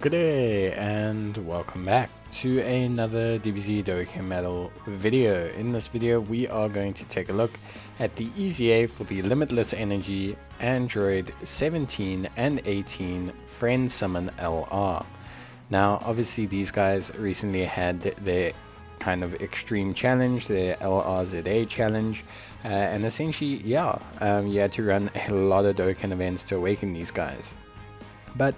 Good day and welcome back to another DBZ Dokkan medal video. In this video we are going to take a look at the EZA for the Limitless Energy Android 17 and 18 Friend Summon LR. Now obviously these guys recently had their kind of extreme challenge, their LR ZA challenge, and essentially you had to run a lot of Dokkan events to awaken these guys. But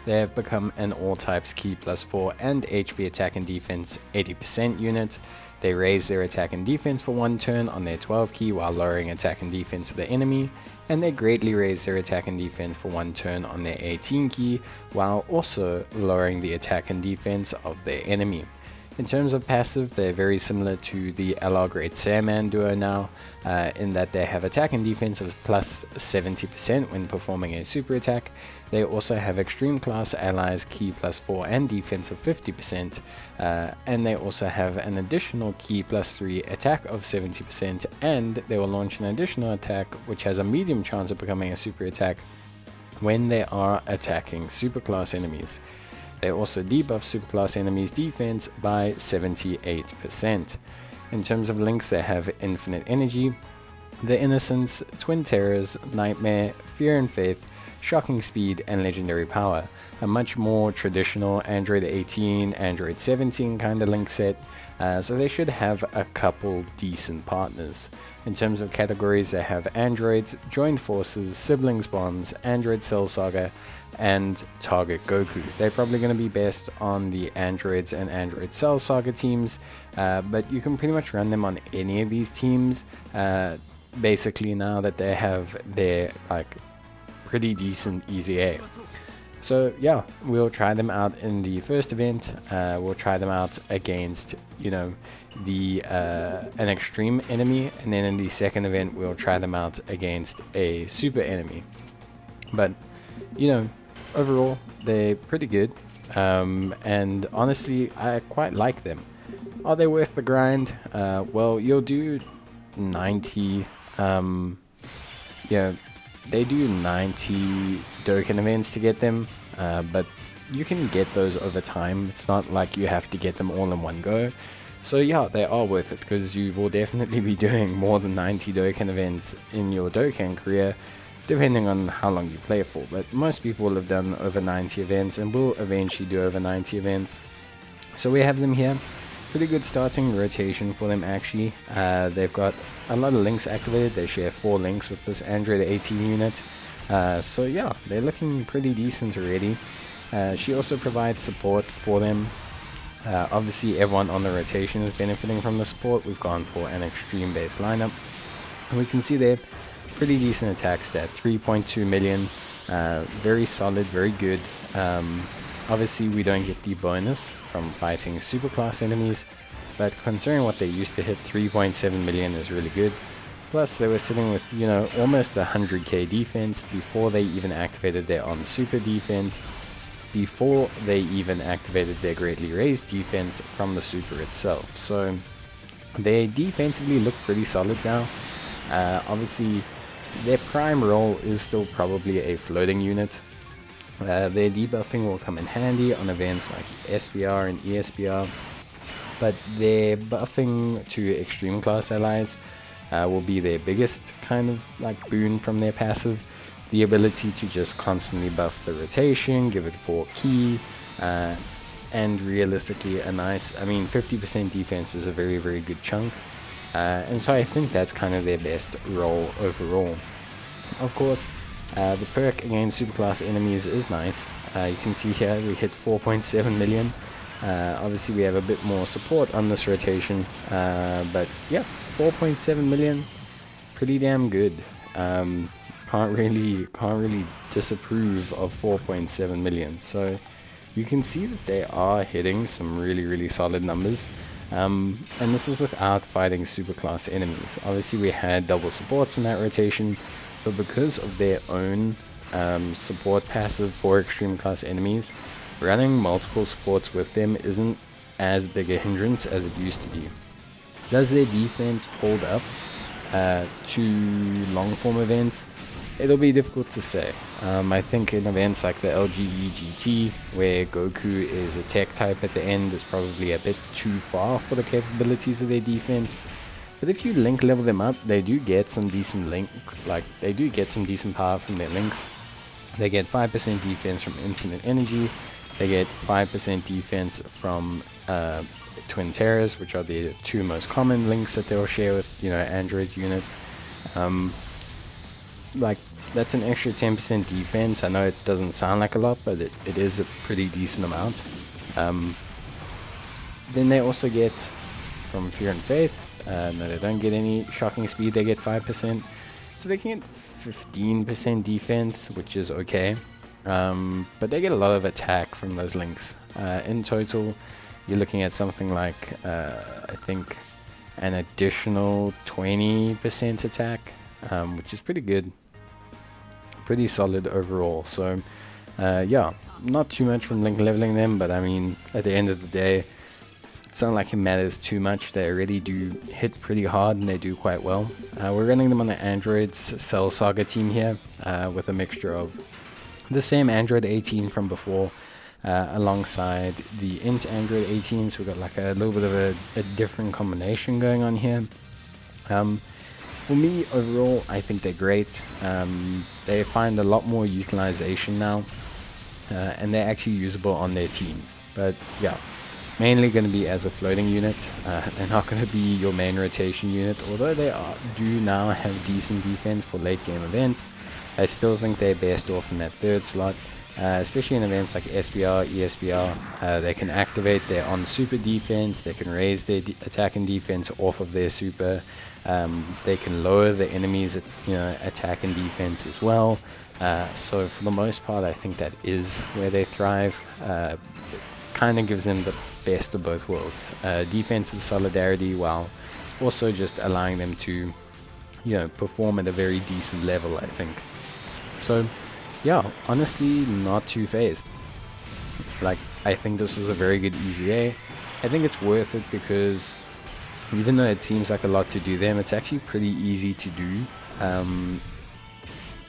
they have become an all types key +4 and HP attack and defense 80% unit. They raise their attack and defense for 1 turn on their 12 key while lowering attack and defense of the enemy, and they greatly raise their attack and defense for 1 turn on their 18 key while also lowering the attack and defense of their enemy. In terms of passive, they're very similar to the LR Great Sandman duo now, in that they have attack and defense of plus 70% when performing a super attack. They also have extreme class allies key +4 and defense of 50%, and they also have an additional key +3 attack of 70%, and they will launch an additional attack which has a medium chance of becoming a super attack when they are attacking superclass enemies. They also debuff superclass enemies defense by 78%. In terms of links, they have Infinite Energy, The Innocence, Twin Terrors, Nightmare, Fear and Faith, Shocking Speed, and Legendary Power. A much more traditional Android 18, Android 17 kind of link set, so they should have a couple decent partners. In terms of categories, they have Androids, Joined Forces, Siblings Bombs, Android Cell Saga, and Target Goku. They're probably going to be best on the Androids and Android Cell Saga teams, but you can pretty much run them on any of these teams, basically now that they have their pretty decent EZA. So yeah, we'll try them out in the first event. We'll try them out against, the an extreme enemy, and then in the second event we'll try them out against a super enemy. But overall they're pretty good, and honestly I quite like them. Are they worth the grind? Well, you'll do 90 they do 90 Dokkan events to get them, but you can get those over time. It's not like you have to get them all in one go. So yeah, they are worth it, because you will definitely be doing more than 90 Dokkan events in your Dokkan career, depending on how long you play for. But most people will have done over 90 events and will eventually do over 90 events. So we have them here. Pretty good starting rotation for them actually. They've got a lot of links activated. They share 4 links with this Android 18 unit. So yeah, they're looking pretty decent already. She also provides support for them. Obviously everyone on the rotation is benefiting from the support. We've gone for an extreme base lineup, and we can see they're pretty decent attack stat, 3.2 million. Very solid, very good. Obviously we don't get the bonus from fighting superclass enemies, but considering what they used to hit, 3.7 million is really good. Plus they were sitting with almost 100k defense before they even activated their on super defense, before they even activated their greatly raised defense from the super itself. So they defensively look pretty solid now. Obviously their prime role is still probably a floating unit. Their debuffing will come in handy on events like SBR and ESBR, but their buffing to extreme class allies will be their biggest kind of boon from their passive. The ability to just constantly buff the rotation, give it 4 key, and realistically a nice, 50% defense is a very, very good chunk, and so I think that's kind of their best role overall. Of course, the perk against superclass enemies is nice. You can see here we hit 4.7 million. Obviously we have a bit more support on this rotation, but yeah, 4.7 million, pretty damn good. Can't really disapprove of 4.7 million. So you can see that they are hitting some really, really solid numbers, and this is without fighting superclass enemies. Obviously we had double supports in that rotation, but because of their own support passive for extreme class enemies, running multiple supports with them isn't as big a hindrance as it used to be. Does their defense hold up to long form events? It'll be difficult to say. I think in events like the LGE GT, where Goku is a tech type at the end, is probably a bit too far for the capabilities of their defense. But if you link level them up, they do get some decent they do get some decent power from their links. They get 5% defense from infinite energy. They get 5% defense from Twin Terrors, which are the two most common links that they'll share with, Android's units. That's an extra 10% defense. I know it doesn't sound like a lot, but it is a pretty decent amount. Then they also get from Fear and Faith. No, they don't get any shocking speed. They get 5%, so they can get 15% defense, which is okay. But they get a lot of attack from those links. In total, you're looking at something like I think an additional 20% attack, which is pretty good, pretty solid overall. So yeah, not too much from link leveling them, but I mean, at the end of the day, it's not like it matters too much. They already do hit pretty hard, and they do quite well. We're running them on the Android's Cell Saga team here, with a mixture of the same Android 18 from before, alongside the Int Android 18, so we've got like a little bit of a different combination going on here. For me, overall, I think they're great. They find a lot more utilization now, and they're actually usable on their teams. But yeah, mainly going to be as a floating unit. They're not going to be your main rotation unit, although they do now have decent defense for late game events. I still think they're best off in that third slot, especially in events like SBR, ESBR. They can activate their on super defense. They can raise their attack and defense off of their super. They can lower the enemy's attack and defense as well. So for the most part, I think that is where they thrive. Kind of gives them the best of both worlds. Defensive solidarity, while also just allowing them to perform at a very decent level, I think. So yeah, honestly, not too phased. I think this is a very good EZA. I think it's worth it because even though it seems like a lot to do them, it's actually pretty easy to do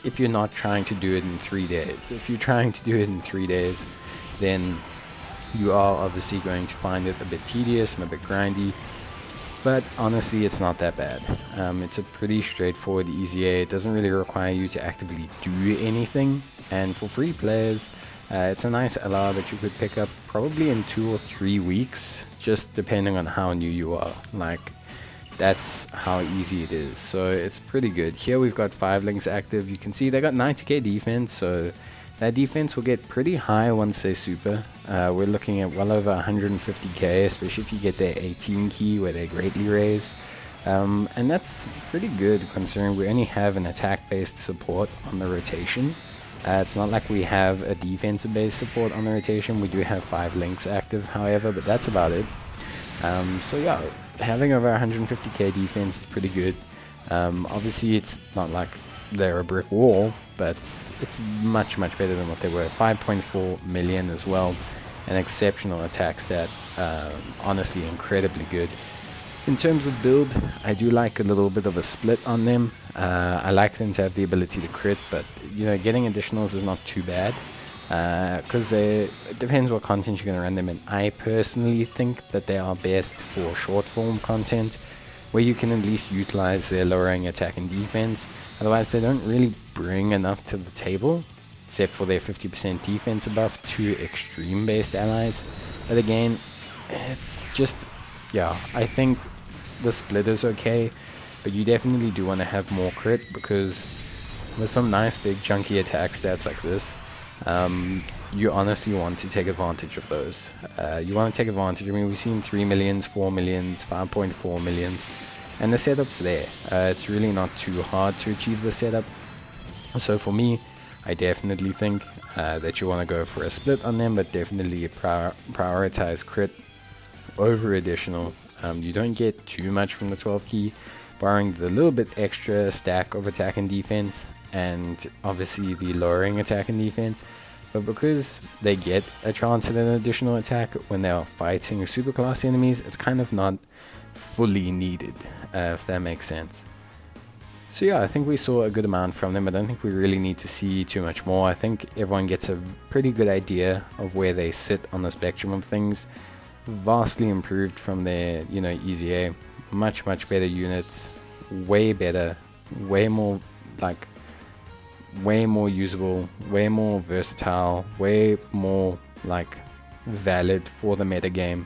if you're not trying to do it in 3 days. If you're trying to do it in 3 days, then you are obviously going to find it a bit tedious and a bit grindy. But honestly, it's not that bad. It's a pretty straightforward EZA. It doesn't really require you to actively do anything. And for free players, it's a nice LR that you could pick up probably in 2 or 3 weeks, just depending on how new you are. That's how easy it is. So it's pretty good. Here we've got 5 links active. You can see they got 90k defense, so that defense will get pretty high once they super. We're looking at well over 150k, especially if you get their 18 key where they greatly raise. And that's pretty good considering we only have an attack-based support on the rotation. It's not like we have a defensive-based support on the rotation. We do have 5 links active, however, but that's about it. So yeah, having over 150k defense is pretty good. Obviously, it's not like they're a brick wall, but it's much better than what they were. 5.4 million as well, an exceptional attack stat. Honestly, incredibly good. In terms of build, I do like a little bit of a split on them. I like them to have the ability to crit, but getting additionals is not too bad, because it depends what content you're going to run them in. I personally think that they are best for short form content, where you can at least utilize their lowering attack and defense. Otherwise, they don't really bring enough to the table, except for their 50% defense buff to extreme-based allies. But again, it's just, I think the split is okay, but you definitely do want to have more crit, because with some nice big chunky attack stats like this, you honestly want to take advantage of those. You want to take advantage. I mean, we've seen 3 millions, 4 millions, 5.4 millions, and the setup's there. It's really not too hard to achieve the setup. So for me, I definitely think that you want to go for a split on them, but definitely prioritize crit over additional. You don't get too much from the 12 key, barring the little bit extra stack of attack and defense, and obviously the lowering attack and defense. But because they get a chance at an additional attack when they are fighting superclass enemies, it's kind of not fully needed, if that makes sense. So yeah, I think we saw a good amount from them. I don't think we really need to see too much more. I think everyone gets a pretty good idea of where they sit on the spectrum of things. Vastly improved from their, EZA. Much better units. Way better. Way more, way more usable. Way more versatile. Way more, valid for the meta game.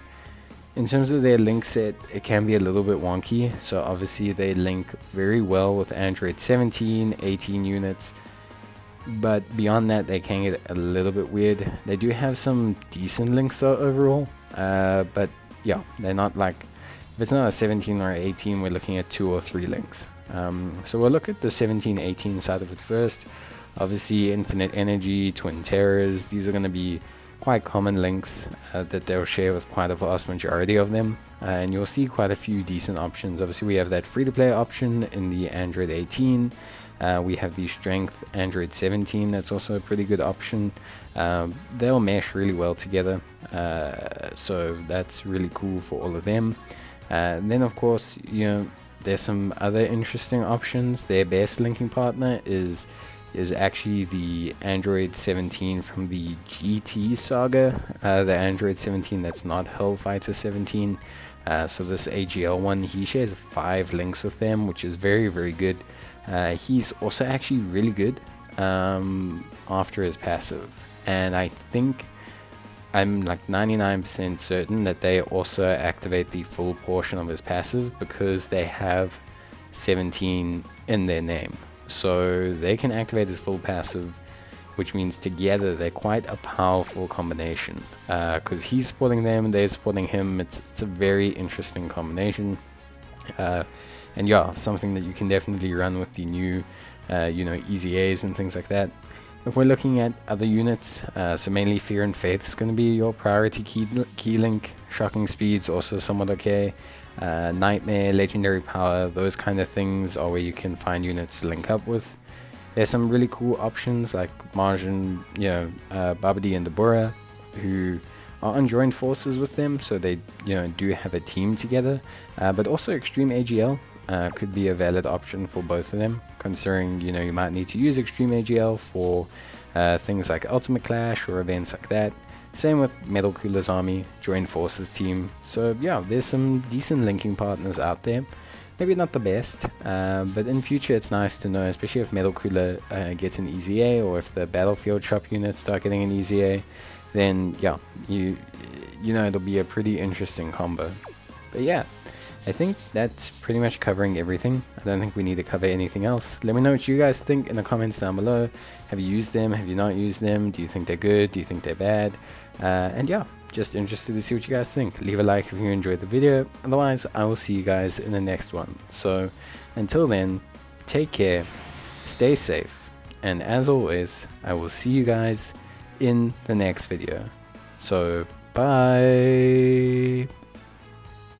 In terms of their link set, it can be a little bit wonky. So obviously they link very well with Android 17, 18 units. But beyond that, they can get a little bit weird. They do have some decent links though overall. But yeah, they're not if it's not a 17 or 18, we're looking at 2 or 3 links. So we'll look at the 17, 18 side of it first. Obviously, Infinite Energy, Twin Terrors, these are going to be quite common links that they'll share with quite a vast majority of them, and you'll see quite a few decent options. Obviously we have that free-to-play option in the Android 18. We have the Strength Android 17, that's also a pretty good option. They'll mesh really well together, so that's really cool for all of them. Then of course, there's some other interesting options. Their best linking partner is actually the Android 17 from the GT saga, the Android 17 that's not Hellfighter 17. So this AGL one, he shares 5 links with them, which is very good. He's also actually really good after his passive, and I think I'm 99% certain that they also activate the full portion of his passive because they have 17 in their name. So they can activate his full passive, which means together they're quite a powerful combination. Because he's supporting them, they're supporting him. It's a very interesting combination. And yeah, something that you can definitely run with the new, EZAs and things like that. If we're looking at other units, so mainly Fear and Faith is going to be your priority key link. Shocking Speed's also somewhat okay. Nightmare, Legendary Power, those kind of things are where you can find units to link up with. There's some really cool options like Marjin, Babidi and Deborah, who are on joined forces with them, so they do have a team together. But also Extreme AGL could be a valid option for both of them, considering you might need to use Extreme AGL for things like Ultimate Clash or events like that. Same with Metal Cooler's army, joined forces team. So yeah, there's some decent linking partners out there. Maybe not the best, but in future it's nice to know, especially if Metal Cooler gets an EZA, or if the Battlefield shop units start getting an EZA, then yeah, it'll be a pretty interesting combo. But yeah, I think that's pretty much covering everything. I don't think we need to cover anything else. Let me know what you guys think in the comments down below. Have you used them? Have you not used them? Do you think they're good? Do you think they're bad? And yeah, just interested to see what you guys think. Leave a like if you enjoyed the video. Otherwise, I will see you guys in the next one. So until then, take care, stay safe, and as always, I will see you guys in the next video. So bye.